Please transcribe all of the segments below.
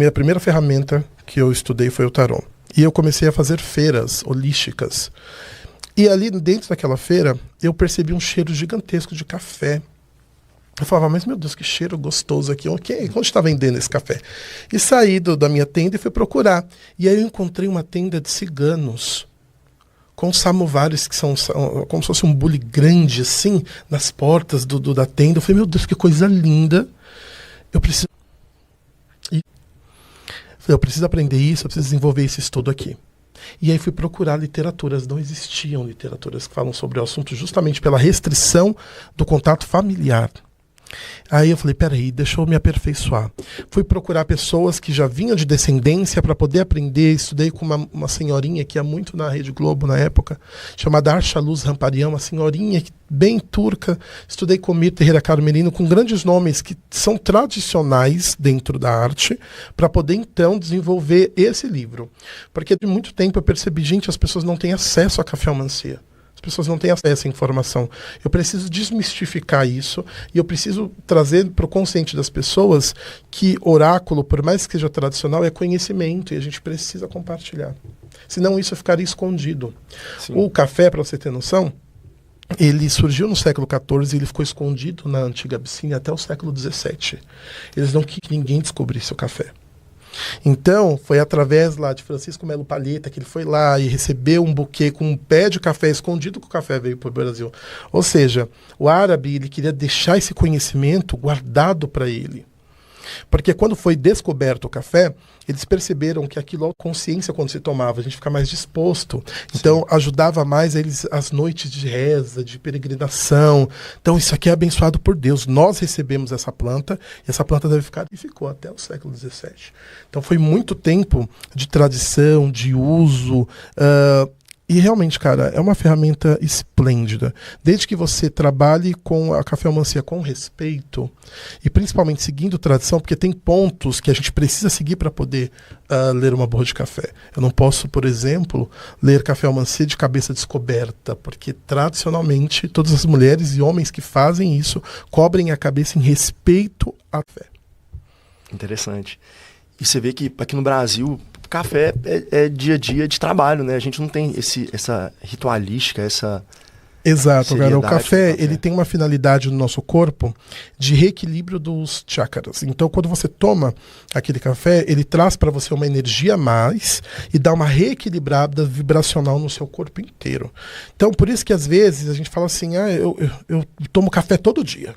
a primeira ferramenta que eu estudei foi o tarô. E eu comecei a fazer feiras holísticas. E ali dentro daquela feira, eu percebi um cheiro gigantesco de café. Eu falava, mas meu Deus, que cheiro gostoso aqui. Onde está vendendo esse café? E saí da minha tenda e fui procurar. E aí eu encontrei uma tenda de ciganos, com samovares que são como se fosse um bule grande, assim, nas portas da tenda. Eu falei, meu Deus, que coisa linda. Eu preciso aprender isso, eu preciso desenvolver esse estudo aqui. E aí fui procurar literaturas. Não existiam literaturas que falam sobre o assunto justamente pela restrição do contato familiar. Aí eu falei, peraí, deixa eu me aperfeiçoar. Fui procurar pessoas que já vinham de descendência para poder aprender. Estudei com uma senhorinha que ia muito na Rede Globo na época, chamada Archaluz Ramparian, uma senhorinha bem turca. Estudei com Mirta Herrera Carmelino, com grandes nomes que são tradicionais dentro da arte, para poder então desenvolver esse livro. Porque de muito tempo eu percebi, gente, as pessoas não têm acesso à cafeomancia. As pessoas não têm acesso à informação. Eu preciso desmistificar isso e eu preciso trazer para o consciente das pessoas que oráculo, por mais que seja tradicional, é conhecimento e a gente precisa compartilhar. Senão isso ficaria escondido. Sim. O café, para você ter noção, ele surgiu no século XIV e ele ficou escondido na antiga Abissínia até o século XVII. Eles não queriam que ninguém descobrisse o café. Então, foi através lá de Francisco Melo Palheta que ele foi lá e recebeu um buquê com um pé de café escondido que o café veio para o Brasil. Ou seja, o árabe ele queria deixar esse conhecimento guardado para ele. Porque quando foi descoberto o café, eles perceberam que aquilo, a consciência quando se tomava, a gente fica mais disposto. Então, ajudava mais eles as noites de reza, de peregrinação. Então, isso aqui é abençoado por Deus. Nós recebemos essa planta e essa planta deve ficar. E ficou até o século XVII. Então, foi muito tempo de tradição, de uso. E realmente, cara, é uma ferramenta esplêndida. Desde que você trabalhe com a cafeomancia com respeito e principalmente seguindo tradição, porque tem pontos que a gente precisa seguir para poder ler uma borra de café. Eu não posso, por exemplo, ler cafeomancia de cabeça descoberta, porque tradicionalmente todas as mulheres e homens que fazem isso cobrem a cabeça em respeito à fé. Interessante. E você vê que aqui no Brasil café é dia a dia de trabalho, né? A gente não tem essa ritualística, essa Exato, cara. O café, ele tem uma finalidade no nosso corpo de reequilíbrio dos chakras. Então, quando você toma aquele café, ele traz para você uma energia a mais e dá uma reequilibrada vibracional no seu corpo inteiro. Então, por isso que às vezes a gente fala assim, eu tomo café todo dia.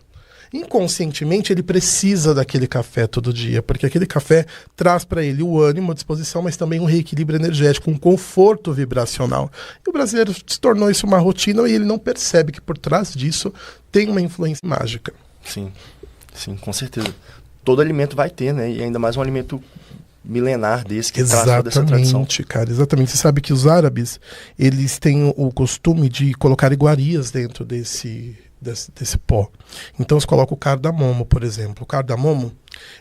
Inconscientemente, ele precisa daquele café todo dia, porque aquele café traz para ele o ânimo, a disposição, mas também um reequilíbrio energético, um conforto vibracional. E o brasileiro se tornou isso uma rotina e ele não percebe que por trás disso tem uma influência mágica. Sim, com certeza. Todo alimento vai ter, né? E ainda mais um alimento milenar desse que traz toda essa tradição. Exatamente, cara, exatamente. Você sabe que os árabes, eles têm o costume de colocar iguarias dentro desse pó. Então eles colocam o cardamomo, por exemplo. O cardamomo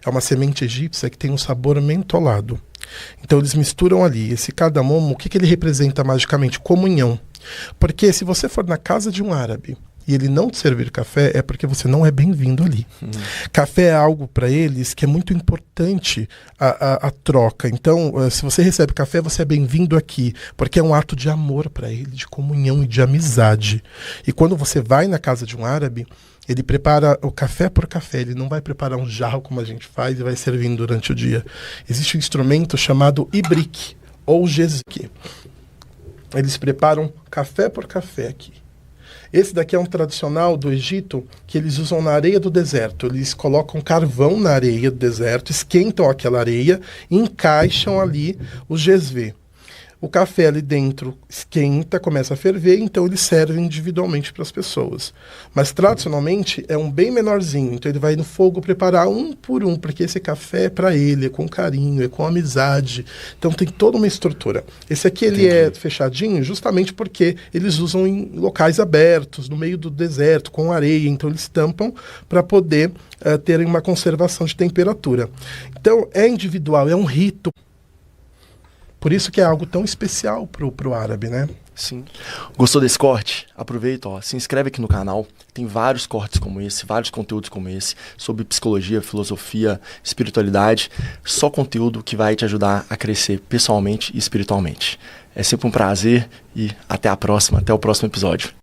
é uma semente egípcia que tem um sabor mentolado. Então eles misturam ali. Esse cardamomo, o que ele representa magicamente? Comunhão. Porque se você for na casa de um árabe e ele não te servir café, é porque você não é bem-vindo ali. Café é algo para eles que é muito importante a troca. Então, se você recebe café, você é bem-vindo aqui, porque é um ato de amor para ele, de comunhão e de amizade. E quando você vai na casa de um árabe, ele prepara o café por café, ele não vai preparar um jarro como a gente faz e vai servindo durante o dia. Existe um instrumento chamado ibrik, ou jezque. Eles preparam café por café aqui. Esse daqui é um tradicional do Egito que eles usam na areia do deserto. Eles colocam carvão na areia do deserto, esquentam aquela areia e encaixam ali o gesvê. O café ali dentro esquenta, começa a ferver, então eles servem individualmente para as pessoas. Mas tradicionalmente é um bem menorzinho, então ele vai no fogo preparar um por um, porque esse café é para ele, é com carinho, é com amizade. Então tem toda uma estrutura. Esse aqui ele é fechadinho justamente porque eles usam em locais abertos, no meio do deserto, com areia, então eles tampam para poder terem uma conservação de temperatura. Então é individual, é um rito. Por isso que é algo tão especial pro árabe, né? Sim. Gostou desse corte? Aproveita, ó, se inscreve aqui no canal. Tem vários cortes como esse, vários conteúdos como esse, sobre psicologia, filosofia, espiritualidade. Só conteúdo que vai te ajudar a crescer pessoalmente e espiritualmente. É sempre um prazer e até a próxima, até o próximo episódio.